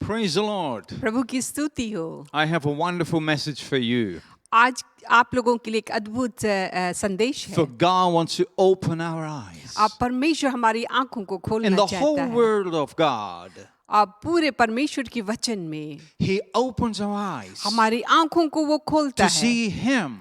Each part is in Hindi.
Praise the Lord. प्रभु की स्तुति हो। I have a wonderful message for you. आज आप लोगों के लिए एक अद्भुत संदेश है। For God wants to open our eyes. आप परमेश्वर हमारी आंखों को In खोलना the चाहता whole है। word of God, आप पूरे परमेश्वर के वचन में He opens our eyes हमारी आंखों को वो खोलता to है see Him,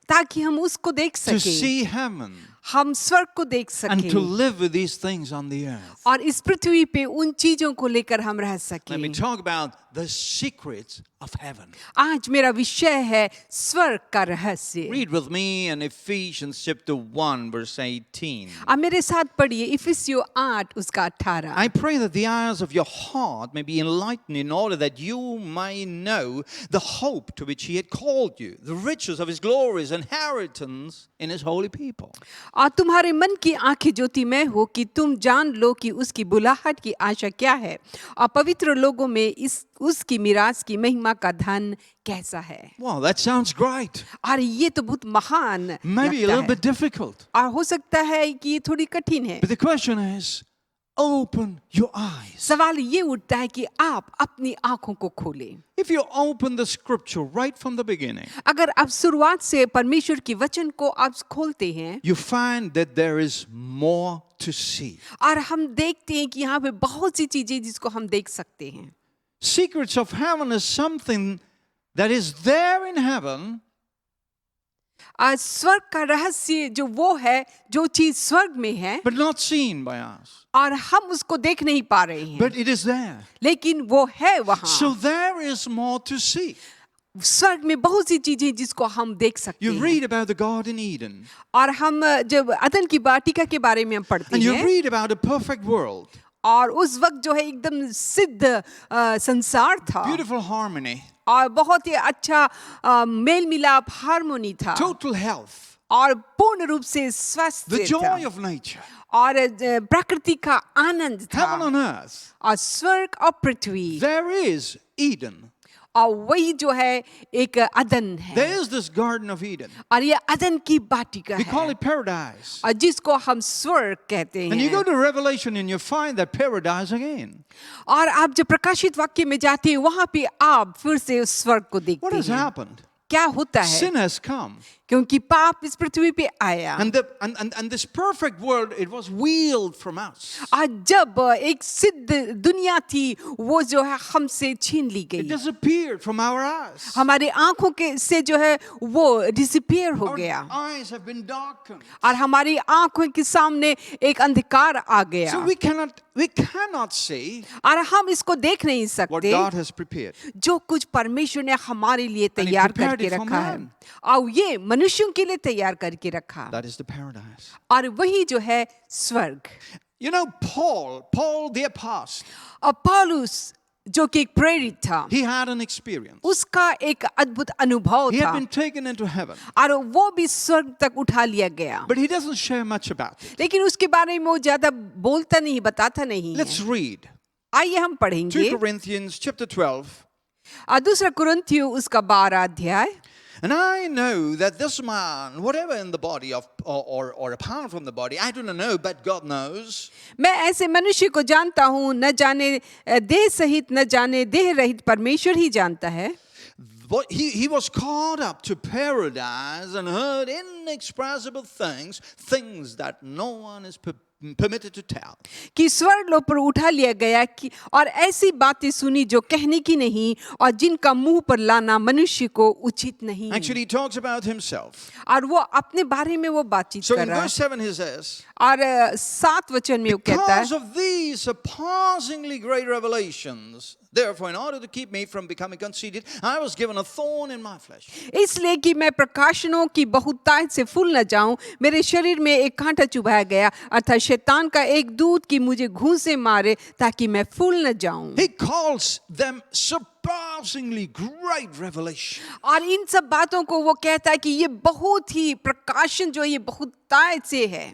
ताकि हम उसको देख to सकें, see heaven, हम स्वर्ग को देख and to सकें live with these things on the earth. और इस पृथ्वी पे उन चीजों को लेकर हम रह Let me सकें। talk about the secrets of heaven. आज मेरा विषय है स्वर्ग का रहस्य। Read with me in Ephesians chapter 1 verse 18. अब मेरे साथ पढ़िए इफिसियों 8 उसका 18। I pray that the eyes of your heart may be enlightened in order that you may know the hope to which He had called you, the riches of His glories, inheritance in His holy people. और तुम्हारे मन की आंखें ज्योतिमय हो कि तुम जान लो कि उसकी बुलाहट की आशा क्या है और पवित्र लोगों में इस उसकी मिरास की महिमा का धन कैसा है। Wow, that sounds great. और ये तो बहुत महान Maybe a लगता little है। bit difficult. और हो सकता है कि ये थोड़ी कठिन है। But the question is, open your eyes. सवाल ये उठता है कि आप अपनी आंखों को खोलें। If you open the scripture right from the beginning, अगर आप शुरुआत से परमेश्वर के वचन को आप खोलते हैं you find that there is more to see. और हम देखते हैं कि यहाँ पे बहुत सी चीजें जिसको हम देख सकते हैं। Secrets of heaven is something that is there in heaven, स्वर्ग का रहस्य जो वो है जो चीज स्वर्ग में है but not seen by us. और हम उसको देख नहीं पा रहे हैं, But it is there. लेकिन वो है वहाँ। So there is more to see. स्वर्ग में बहुत सी चीजें जिसको हम देख सकते You हैं। read about the Garden Eden, और हम जब अदन की वाटिका के बारे में हम पढ़ते and you हैं read about a perfect world, और उस वक्त जो है एकदम सिद्ध संसार था beautiful harmony, और बहुत ही अच्छा मेल मिलाप हार्मोनी था total health, और पूर्ण रूप से स्वस्थ the joy था of nature, और प्रकृति का आनंद heaven था on earth. और स्वर्ग और पृथ्वी There is Eden. और वही जो है एक अदन है There is this Garden of Eden. और ये अदन की वाटिका We call है it paradise. और जिसको हम स्वर्ग कहते And you go हैं। to Revelation and you find that paradise again. और आप जब प्रकाशित वाक्य में जाते हैं वहां पे आप फिर से उस स्वर्ग को What देखते has हैं। happened? क्या होता है Sin has come. क्योंकि पाप इस पृथ्वी पे आया And this perfect world, it was wheeled from us. और जब एक सिद्ध दुनिया थी वो जो है हमसे छीन ली It गई, disappeared from our eyes. हमारी आंखों के से जो है वो डिसअपीयर हो Our गया eyes have been darkened. और हमारी आंखों के सामने एक अंधकार आ गया So we cannot see और हम इसको देख नहीं what सकते God has prepared. जो कुछ परमेश्वर ने हमारे लिए And he तैयार prepared करके it for रखा है man. और ये मनुष्यों के लिए तैयार करके रखा That is the paradise. और वही जो है स्वर्ग। You know, Paul the apostle, और पौलुस जो कि एक प्रेरित था he had an experience. उसका एक अद्भुत अनुभव He had था been taken into heaven, और वो भी स्वर्ग तक उठा लिया गया, but he doesn't share much about it. लेकिन उसके बारे में वो ज्यादा बोलता नहीं, बताता नहीं Let's है। read आइए हम 2 पढ़ेंगे Corinthians chapter 12. और दूसरा कुरिन्थियों उसका 12 अध्याय। And I know that this man, whatever in the body of or apart from the body, I do not know, but God knows. मैं ऐसे मनुष्य को जानता हूँ, न जाने देह सहित न जाने देह रहित परमेश्वर ही जानता है। What he was caught up to paradise and heard inexpressible things that no one is permitted to tell. कि स्वर्ग लोक पर उठा लिया गया कि और ऐसी बातें सुनी जो कहने की नहीं और जिनका मुंह पर लाना मनुष्य को उचित नहीं। Actually, he talks about himself. और वो अपने बारे में वो बातचीत So कर in रहा verse है 7 he says, और 7 वचन में वो कहता because है of these surpassingly great revelations, therefore in order to keep me from becoming conceited, I was given a thorn in my flesh. इसलिए कि मैं प्रकाशनों की बहुतायत से फूल न जाऊं, मेरे शरीर में एक कांटा चुभाया गया, अर्थात शैतान का एक दूत कि मुझे घूंसे मारे ताकि मैं फूल न जाऊं। He calls them surpassingly great revelation. और इन सब बातों को वो कहता है कि ये बहुत ही प्रकाशन जो ये बहुतायत से है।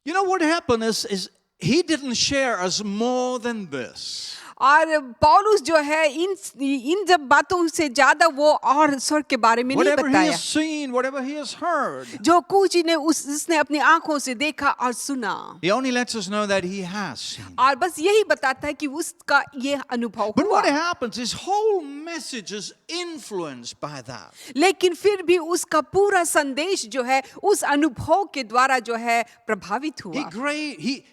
You know what happened is he didn't share us more than this. और पौलुस जो है इन जब बातों से ज्यादा वो और स्वर्ग के बारे में नहीं Whatever he बताया. has seen, whatever he has heard, जो कुछ ने उसने अपनी आंखों से देखा और सुना, he only lets us know that he has seen. और बस यही बताता है कि उसका ये अनुभव But what हुआ. happens, his whole message is influenced by that. लेकिन फिर भी उसका पूरा संदेश जो है उस अनुभव के द्वारा जो है प्रभावित हुआ.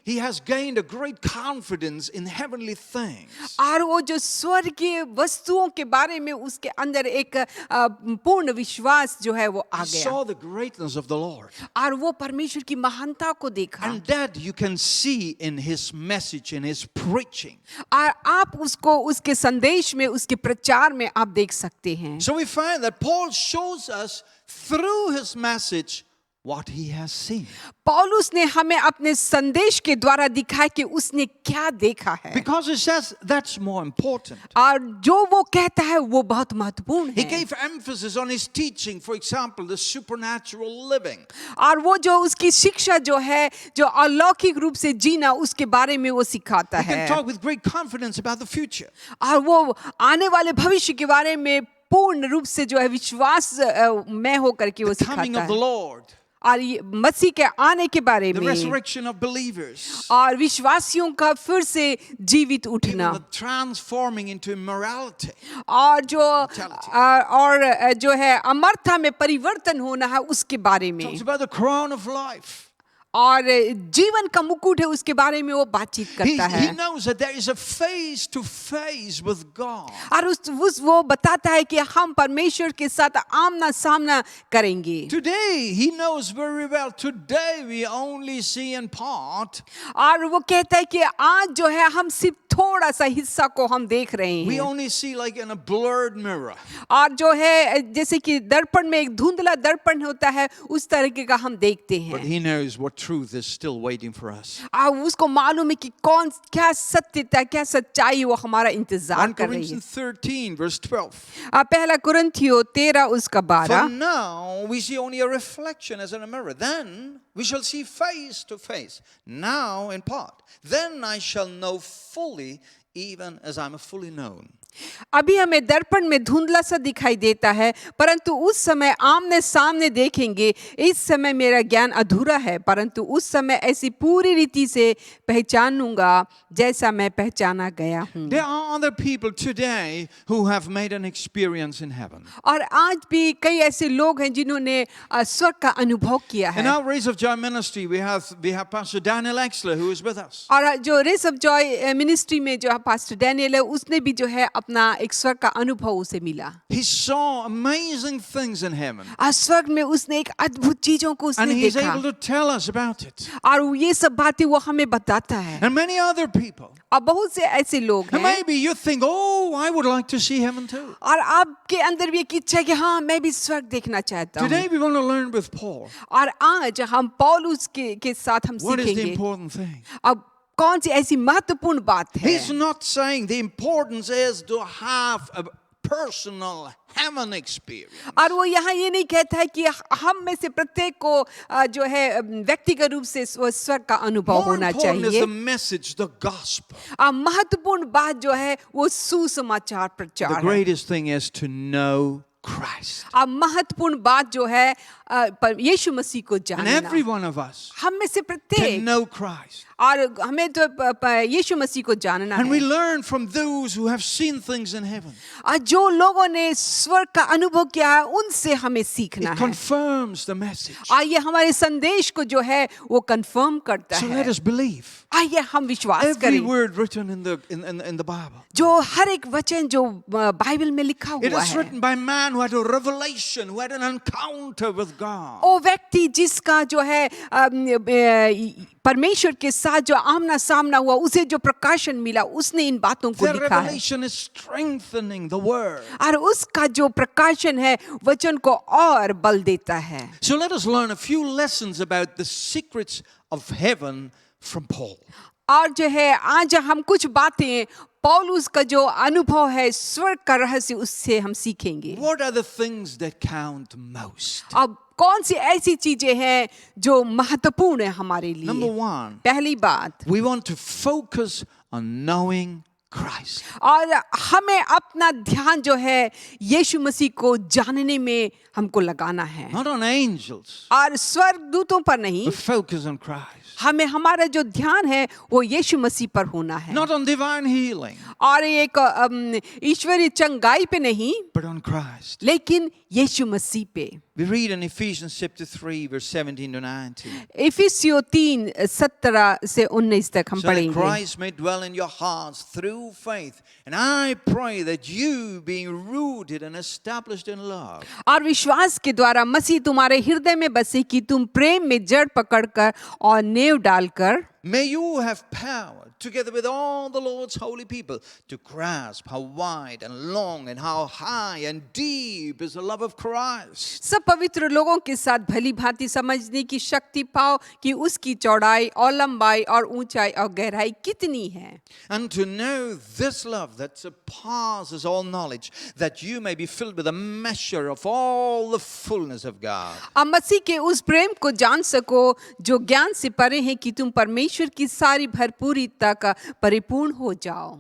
He has gained a great confidence in heavenly things. और वो जो स्वर्गीय वस्तुओं के बारे में उसके अंदर एक पूर्ण विश्वास जो है वो आ He गया, saw the greatness of the Lord. और वो परमेश्वर की महानता को देखा. And that you can see in his message, in his preaching. और आप उसको उसके संदेश में उसके प्रचार में आप देख सकते हैं. So we find that Paul shows us through his message what he has seen. पौलुस ने हमें अपने संदेश के द्वारा दिखाया कि उसने क्या देखा है, Because he says that's more important. और जो वो कहता है वो बहुत महत्वपूर्ण He है. gave emphasis on his teaching, for example, the supernatural living. और वो जो उसकी शिक्षा जो है, जो अलौकिक रूप से जीना, उसके बारे में वो सिखाता He can है. talk with great confidence about the future. और वो आने वाले भविष्य के बारे में पूर्ण रूप से जो है विश्वास में होकर के वो The coming सिखाता of the है. Lord, और ये मसीह के आने के बारे the में, resurrection of believers, और विश्वासियों का फिर से जीवित even उठना, the transforming into immorality. और और जो है अमरता में परिवर्तन होना है उसके बारे में, Talks about the crown of life. और जीवन का मुकुट है उसके बारे में वो बातचीत करता He है. knows that there is a face to face with God. और वो बताता है कि हम परमेश्वर के साथ आमना सामना करेंगे. Today, he knows very well, today we only see in part. और वो कहता है कि आज जो है हम सिर्फ थोड़ा सा हिस्सा को हम देख रहे We हैं, only see like in a blurred mirror. और जो है जैसे कि दर्पण में एक धुंधला दर्पण होता है उस तरीके का हम देखते But हैं. he knows what truth is still waiting for us. और उसको मालूम है कि क्या सत्यता, क्या सच्चाई वो हमारा 1 इंतजार कर रही है. Corinthians 13, verse 12. पहला कुरिन्थियों 13 उसका For 12. now we see only a reflection as in a mirror. Then we shall see face to face. Now in part. Then I shall know fully, even as I'm fully known. अभी हमें दर्पण में धुंधला सा दिखाई देता है, परंतु उस समय आमने सामने देखेंगे. इस समय मेरा ज्ञान अधूरा है, परंतु उस समय ऐसी पूरी रीति से पहचानूंगा जैसा मैं पहचाना गया हूँ. There are other people today who have made an experience in heaven. और आज भी कई ऐसे लोग हैं जिन्होंने स्वर्ग का अनुभव किया In है. our Rays of Joy ministry, we have Pastor Daniel Exler who is with us. और जो रेस ऑफ जॉय मिनिस्ट्री में जो पास्टर डैनियल है, उसने भी जो है अपना एक स्वर्ग का अनुभव उसे मिला. He saw amazing things in heaven. और स्वर्ग में उसने एक अद्भुत चीजों को And उसने he's देखा, able to tell us about it. और ये सब बातें वो हमें बताता है. And many other people. और बहुत से ऐसे लोग And हैं, maybe you think, oh, I would like to see heaven too. और आपके अंदर भी एक इच्छा है कि हाँ मैं भी स्वर्ग देखना चाहता हूँ. Today we want to learn with Paul. और आज हम पौलुस के साथ हम What is the सीखेंगे important thing? अब कौन सी ऐसी महत्वपूर्ण बात है. He's not saying the importance is to have a personal heaven experience. और वो यहाँ ये नहीं कहता है कि हम में से प्रत्येक को जो है व्यक्तिगत रूप से स्वर्ग का अनुभव More होना important is चाहिए. the message, the gospel. महत्वपूर्ण बात जो है वो सुसमाचार The प्रचार है. greatest thing is to know Christ. महत्वपूर्ण बात जो है यीशु मसीह को And जानना. every one of us हम में से can प्रत्येक, know Christ. और हमें तो यीशु मसीह को जानना And we है. learn from those who have seen things in heaven. और जो लोगों ने स्वर्ग का अनुभव किया है उनसे हमें सीखना It है. confirms the message. आइए हमारे संदेश को जो है वो कंफर्म करता So है. let us believe आइए हम विश्वास every करें. word written in the Bible. जो हर एक वचन जो बाइबल में लिखा It हुआ is है, written by man who had a revelation, who had an encounter with God. वो व्यक्ति जिसका जो है परमेश्वर के साथ जो आमना सामना हुआ, उसे जो प्रकाशन मिला, उसने इन बातों को Their लिखा है. revelation is strengthening the word. और उसका जो प्रकाशन है वचन को और बल देता है. So let us learn a few lessons about the secrets of heaven from Paul. और जो है आज हम कुछ बातें पौलुस का जो अनुभव है स्वर्ग का रहस्य उससे हम सीखेंगे. What are the things that count most? अब कौन सी ऐसी चीजें हैं जो महत्वपूर्ण है हमारे लिए. Number one, पहली बात, we want to focus on knowing Christ. और हमें अपना ध्यान जो है यीशु मसीह को जानने में हमको लगाना है, Not on angels, और स्वर्गदूतों पर नहीं, but focus on Christ. हमें हमारा जो ध्यान है वो यीशु मसीह पर होना है, Not on divine healing, और एक ईश्वरीय चंगाई पे नहीं, but on Christ. लेकिन यीशु मसीह पे। We read in Ephesians chapter 3, verse 17 to 19. इफिसियों 3:17 से 19 तक हम So that पढ़ेंगे। Christ may dwell in your hearts through faith. And I pray that you, being rooted and established in love, और विश्वास के द्वारा मसीह तुम्हारे हृदय में बसे कि तुम प्रेम में जड़ पकड़कर और नेव डालकर may you have power, together with all the Lord's holy people, to grasp how wide and long and how high and deep is the love of Christ. सब पवित्र लोगों के साथ भली भांति समझने की शक्ति पाओ कि उसकी चौड़ाई और लंबाई और ऊंचाई और गहराई कितनी है, And to know this love that surpasses all knowledge, that you may be filled with a measure of all the fullness of God. अब मसीह के उस प्रेम को जान सको जो ज्ञान से परे है कि तुम परमेश्वर की सारी भरपूरिता का परिपूर्ण हो जाओ।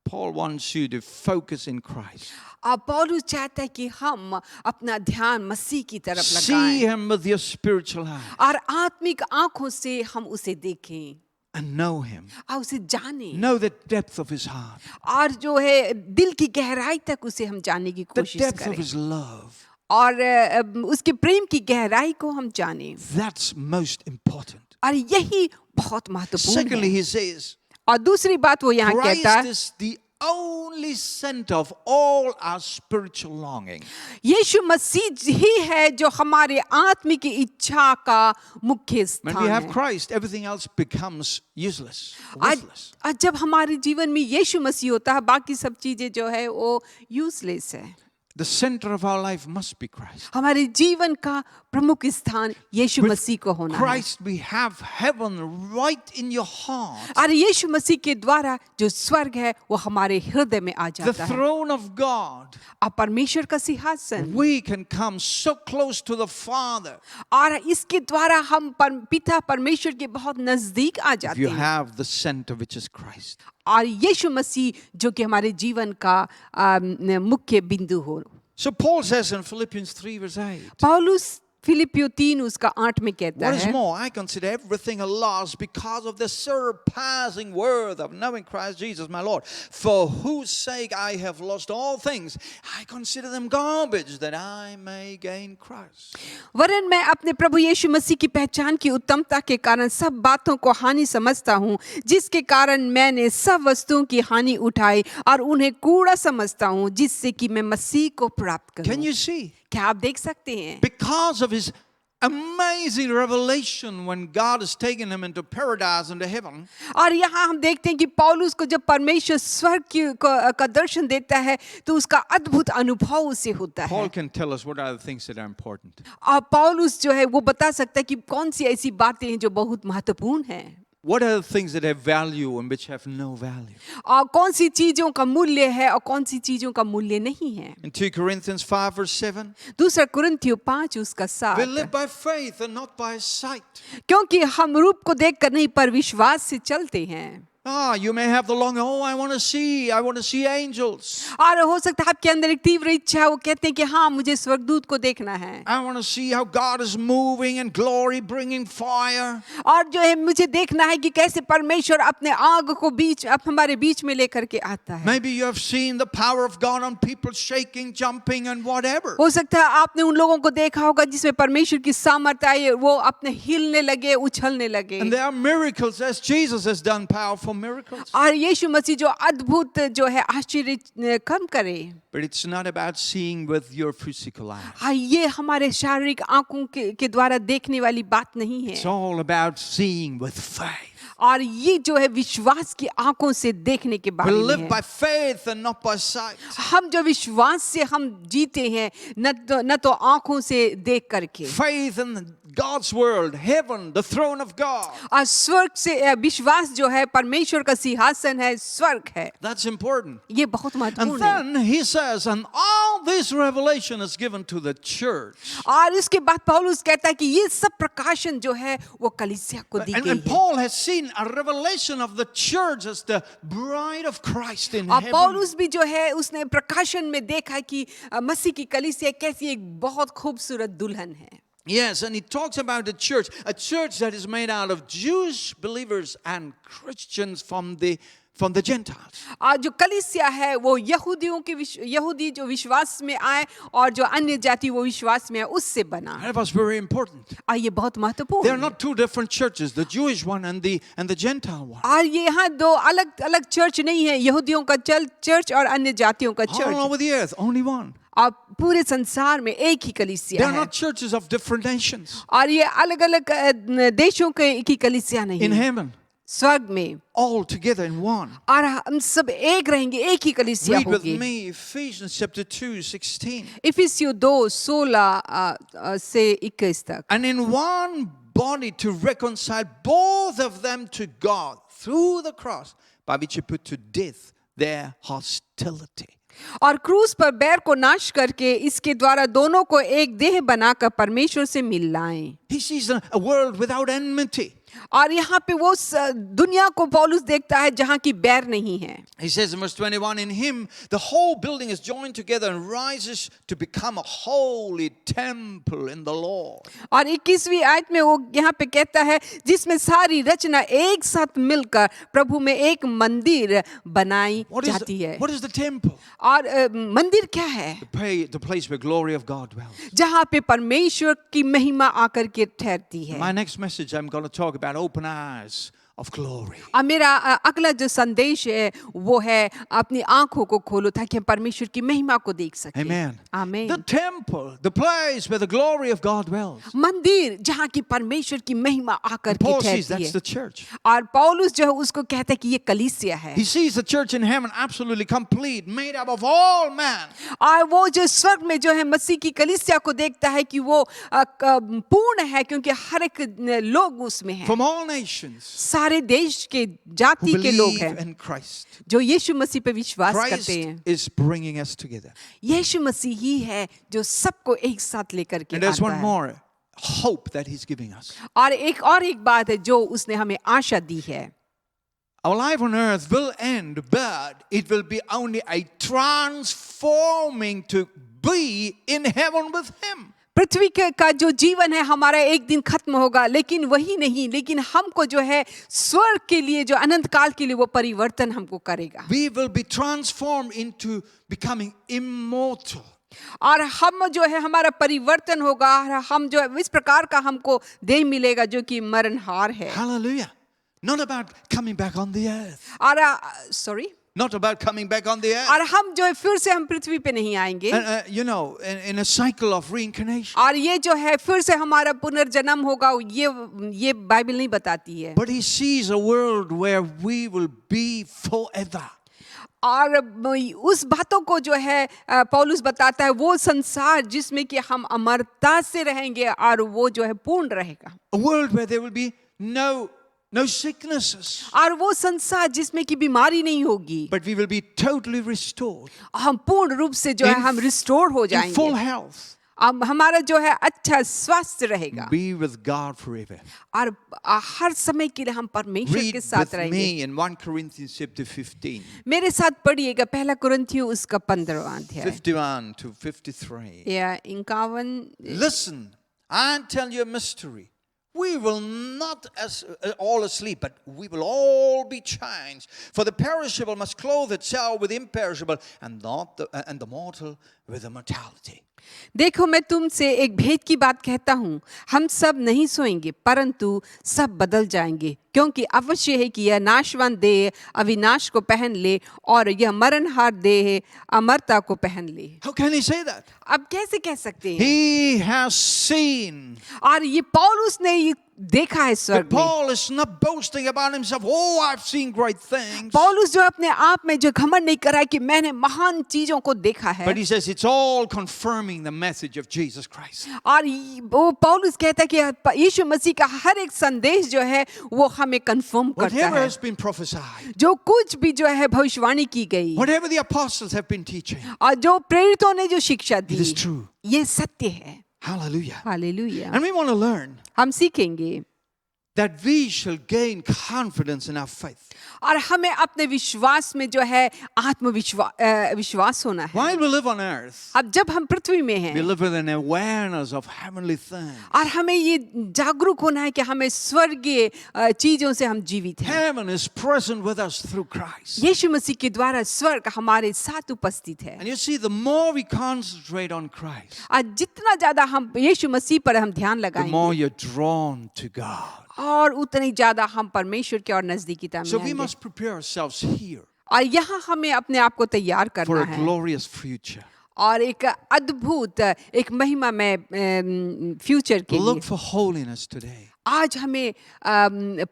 Paul wants you to focus in Christ. अब पौलुस चाहता है कि हम अपना ध्यान मसीह की तरफ See लगाएं him with your spiritual eye और आत्मिक आंखों से हम उसे देखें and know him. और उसे जानें, Know the depth of his heart, और जो है दिल की गहराई तक उसे हम जानने की the कोशिश depth of करें, his love. और उसके प्रेम की गहराई को हम जानें, That's most important. और यही बहुत महत्वपूर्ण Secondly, है। he says, और दूसरी बात वो यहाँ कहता Christ है, is the only center of all our spiritual longing. यीशु मसीह ही है जो हमारे आत्मिक इच्छा का मुख्य When स्थान we have है। Christ, everything else becomes useless, आज worthless. आज जब हमारे जीवन में यीशु मसीह होता है, बाकी सब चीजें जो है वो यूजलेस है। The center of our life must be Christ. हमारे जीवन का प्रमुख स्थान यीशु With मसीह को होना है, Christ, we have heaven right in your heart. और यीशु मसीह के द्वारा जो स्वर्ग है वो हमारे हृदय में आ The जाता है, throne of God. और परमेश्वर का सिंहासन, We can come so close to the Father और इसके द्वारा हम पिता परमेश्वर के बहुत नजदीक आ if जाते you हैं, have the center, which is Christ. और यीशु मसीह जो कि हमारे जीवन का मुख्य बिंदु हो। So Paul says in Philippians 3, verse 8, पौलुस फिलिपियो 3:8 में कहता what is है, more, I consider everything a loss because of the surpassing worth of knowing Christ Jesus my Lord, for whose sake I have lost all things. I consider them garbage that I may gain Christ. वरन मैं अपने प्रभु यीशु मसीह की पहचान की उत्तमता के कारण सब बातों को हानि समझता हूँ, जिसके कारण मैंने सब वस्तुओं की हानि उठाई और उन्हें कूड़ा समझता हूँ, जिससे कि मैं मसीह को प्राप्त Can करूँ। you see? क्या आप देख सकते हैं? Because of his amazing revelation when God has taken him into paradise, into heaven, और यहाँ हम देखते हैं कि पौलुस को जब परमेश्वर स्वर्ग का दर्शन देता है तो उसका अद्भुत अनुभव उसे होता है, Paul can tell us what are the things that are important. और पौलुस जो है वो बता सकता है कि कौन सी ऐसी बातें हैं जो बहुत महत्वपूर्ण हैं, What are the things that have value and which have no value? और कौन सी चीजों का मूल्य है और कौन सी चीजों का मूल्य नहीं है। In 2 Corinthians 5, verse 7, दूसरा कुरिन्थियों 5:7, we live by faith and not by sight. क्योंकि हम रूप को देखकर नहीं पर विश्वास से चलते हैं। You may have the longing, oh, I want to see angels. और हो सकता है आपके अंदर एक तीव्र इच्छा, वो कहते हैं कि हाँ मुझे स्वर्गदूत को देखना है, I want to see how God is moving and glory bringing fire. और जो है मुझे देखना है कि कैसे परमेश्वर अपने आग को हमारे बीच में लेकर के आता है। Maybe you have seen the power of God on people shaking, jumping and whatever. हो सकता है आपने उन लोगों को देखा होगा जिसमें परमेश्वर की सामर्थ्य आई, वो अपने हिलने लगे, उछलने लगे, And there are miracles as Jesus has done powerful miracles. और यीशु मसीह जो अद्भुत जो है आश्चर्य कम करे। But it's not about seeing with your physical eye. हाँ, ये हमारे शारीरिक आंखों के द्वारा देखने वाली बात नहीं It's है, all about seeing with faith. और ये जो है विश्वास की आंखों से देखने के We बारे में live है। by faith and not by sight. हम जो विश्वास से हम जीते हैं, न तो आंखों से देख करके, Faith in God's world, heaven, the throne of God. और स्वर्ग से विश्वास जो है परमेश्वर का सिंहासन है, स्वर्ग है, That's important. ये बहुत And महत्वपूर्ण है। then he says, and all this revelation is given to the church. और उसके बाद पौलुस कहता है कि ये सब प्रकाशन जो है वो कलीसिया को दी And गई है। Paul has seen seen a revelation of the church as the bride of Christ in और heaven. पौलुस भी जो है उसने प्रकाशन में देखा कि मसीह की कलीसिया कैसी एक बहुत खूबसूरत दुल्हन है. Yes, and he talks about a church that is made out of Jewish believers and Christians from the Gentiles. और जो कलीसिया है वो यहूदी जो विश्वास में आए और जो अन्य जाति वो विश्वास में आए उससे बना. That was very important. और ये बहुत महत्वपूर्ण They are है. not two different churches, the Jewish one and the Gentile one. और ये यहाँ दो अलग अलग चर्च नहीं है, यहूदियों का चर्च और अन्य जातियों का All church. over the earth, only one. और पूरे संसार में एक ही They कलीसिया are है. not churches of different nations. और ये अलग अलग देशों के की कलीसिया नहीं In है. heaven, स्वर्ग में all together in one. और हम सब एक रहेंगे, एक ही कलीसिया Read with होगी. me Ephesians chapter 2:16. इफिसियों 2:16 से 21 तक. And in one body to reconcile both of them to God through the cross, by which he put to death their hostility. और क्रूस पर बैर को नाश करके इसके द्वारा दोनों को एक देह बनाकर परमेश्वर से मिल लाएं. He sees a world without enmity. और यहाँ पे वो दुनिया को पौलुस देखता है जहाँ की बैर नहीं है. He says in verse 21, in him the whole building is joined together and rises to become a holy temple in the Lord. और 21वीं आयत में वो यहाँ पे कहता है जिसमें सारी रचना एक साथ मिलकर प्रभु में एक मंदिर बनाई जाती है. What is the temple? और मंदिर क्या है? The place where glory of God dwells. जहाँ पे परमेश्वर की महिमा आकर के ठहरती है. My next message, I'm going to talk about open eyes of glory. और मेरा अगला जो संदेश है वो है अपनी आंखों को खोलो ताकि हम परमेश्वर की महिमा को देख सकें. Amen. आमीन. The temple, the place where the glory of God dwells. मंदिर जहाँ की परमेश्वर की महिमा आकर के Paul says ठहरती that's है. the church. और पौलुस जो है उसको कहता है कि ये कलीसिया है. He sees the church in heaven absolutely complete, made up of all man. और वो जो स्वर्ग में जो है मसीह की कलीसिया को देखता है कि वो पूर्ण है क्योंकि हर एक लोग उसमें है. From all nations सारे देश के who जाति के लोग believe हैं in Christ. जो यीशु मसीह पे विश्वास Christ करते हैं. is bringing us together. यीशु मसीह ही है जो सबको एक साथ लेकर के And there's आता one है. more hope that he's giving us. और एक बात है जो उसने हमें आशा दी है. Our life on earth will end, but it will be only a transforming to be in heaven with him. पृथ्वी का जो जीवन है हमारा एक दिन खत्म होगा, लेकिन वही नहीं, लेकिन हमको जो है स्वर्ग के लिए जो अनंत काल के लिए वो परिवर्तन हमको करेगा. We will be transformed into becoming immortal. और हम जो है हमारा परिवर्तन होगा और हम जो है इस प्रकार का हमको देह मिलेगा जो कि मरणहार है. Hallelujah. Not about coming back on the earth. और Not about coming back on the earth. और हम जो है फिर से हम पृथ्वी पे नहीं आएंगे. And, you know, in a cycle of reincarnation. और ये जो है फिर से हमारा पुनर्जन्म होगा, ये बाइबल नहीं बताती है. But he sees a world where we will be forever. और उस बातों को जो है पौलुस बताता है वो संसार जिसमें कि हम अमरता से रहेंगे और वो जो है पूर्ण रहेगा. A world where there will be no sicknesses. और वो संसार जिसमें कि बीमारी नहीं होगी. But we will be totally restored. हम पूर्ण रूप से जो है हम रिस्टोर हो In full जाएंगे. health. हमारा जो है अच्छा स्वास्थ्य रहेगा. Be with God forever. और हर समय के लिए हम परमेश्वर Read के साथ with रहेंगे. me in 1 Corinthians chapter 15. मेरे साथ पढ़िएगा पहला कुरिन्थियों उसका 15वां अध्याय 51 to 53. या 51. Listen, I tell you a mystery. We will not all asleep, but we will all be changed. For the perishable must clothe itself with imperishable, and the mortal with immortality. देखो मैं तुमसे एक भेद की बात कहता हूँ, हम सब नहीं सोएंगे परंतु सब बदल जाएंगे, क्योंकि अवश्य है कि यह नाशवान देह अविनाश को पहन ले और यह मरणहार देह अमरता को पहन ले. How can he say that? अब कैसे कह सकते हैं? He has seen. और ये पौलुस ने ये देखा है But स्वर्ग में. Paul is not boasting about himself. Oh, I've seen great things. पौलुस जो अपने आप में जो घमंड नहीं कर रहा है कि मैंने महान चीजों को देखा है. But he says it's all confirming the message of Jesus Christ. और वो पौलुस कहता है कि यीशु मसीह का हर एक संदेश जो है वो हमें कंफर्म करता Whatever है. has been prophesied, जो कुछ भी जो है भविष्यवाणी की गई whatever the apostles have been teaching, और जो प्रेरितों ने जो शिक्षा दी, it is true. ये सत्य है. Hallelujah. Hallelujah. And we want to learn. हम सीखेंगे. that we shall gain confidence in our faith. और हमें अपने विश्वास में जो है विश्वास होना है. While we live on earth, अब जब हम पृथ्वी में we हैं live with an awareness of heavenly things. और हमें ये जागरूक होना है कि हमें स्वर्गीय चीजों से हम जीवित हैं. Heaven is present with us through Christ. यीशु मसीह के द्वारा स्वर्ग हमारे साथ उपस्थित है. And you see, the more we concentrate on Christ, और जितना ज्यादा हम यीशु मसीह पर हम ध्यान the more लगाएंगे you're drawn to God. और उतनी ज्यादा हम परमेश्वर के और नजदीकीता में So we आएंगे. must prepare ourselves here और यहाँ हमें अपने आप को तैयार for करना a है glorious future. और एक अद्भुत एक महिमा में फ्यूचर के Look लिए. for holiness today, आज हमें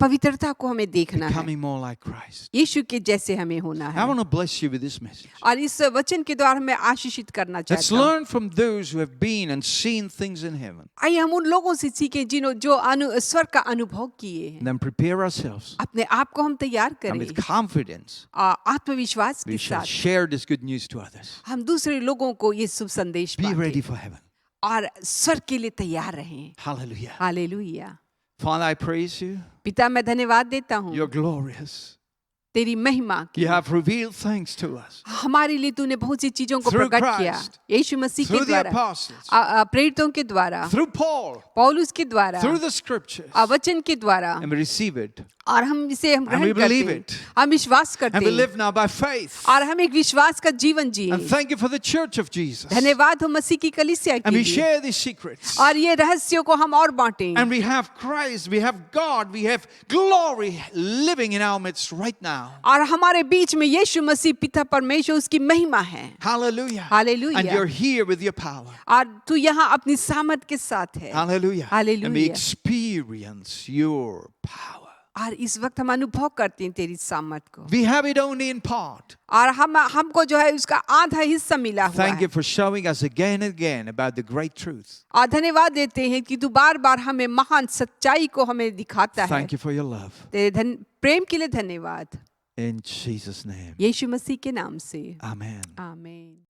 पवित्रता को हमें देखना है. becoming more like Christ. यीशु के जैसे हमें होना I है. want to bless you with this message. और इस वचन के द्वारा मैं आशीषित करना Let's चाहता हूँ. learn from those who have been and seen things in heaven, आइए हम उन लोगों से सीखें जो स्वर्ग का अनुभव किए हैं. and then prepare ourselves. अपने आप को हम तैयार And करें with confidence, आत्मविश्वास we के shall साथ share this good news to others. हम दूसरे लोगों को ये शुभ संदेश Be ready बांटें for heaven. और स्वर्ग के लिए तैयार रहें. Hallelujah. Hallelujah. Father, I praise you. पिता मैं धन्यवाद देता हूँ You're glorious. तेरी महिमा की. You have revealed things to us हमारे लिए तूने बहुत सी चीजों को Through प्रकट किया Christ, यीशु मसीह के through the द्वारा, apostles, प्रेरितों के द्वारा, through Paul, पौलुस के द्वारा, through the scriptures, वचन के द्वारा. and we receive it. और हम इसे हम And we ग्रहण करते believe हैं. it. हम विश्वास करते And we हैं live now by faith. और हम एक विश्वास का जीवन जिए. And thank you for the church of Jesus. धन्यवाद हो मसीह की कलीसिया के And we लिए. share these secrets. और ये रहस्यों को हम और बांटें. And we have Christ, we have God, we have glory living in our midst right now. और हमारे बीच में यीशु मसीह पिता परमेश्वर उसकी महिमा है. Hallelujah. Hallelujah. And you're here with your power. और तू यहाँ अपनी सामर्थ के साथ है. Hallelujah. Hallelujah. And we experience your power. और इस वक्त हम अनुभव करते हैं तेरी सामर्थ को. We have it only in part. और हमको जो है उसका आधा हिस्सा मिला हुआ Thank you है. for showing us again and again about the great truth. और धन्यवाद देते हैं कि तू बार बार हमें महान सच्चाई को हमें दिखाता है. Thank you for your love. तेरे प्रेम के लिए धन्यवाद. In Jesus' name. यीशु मसीह के नाम से. Amen. आमीन.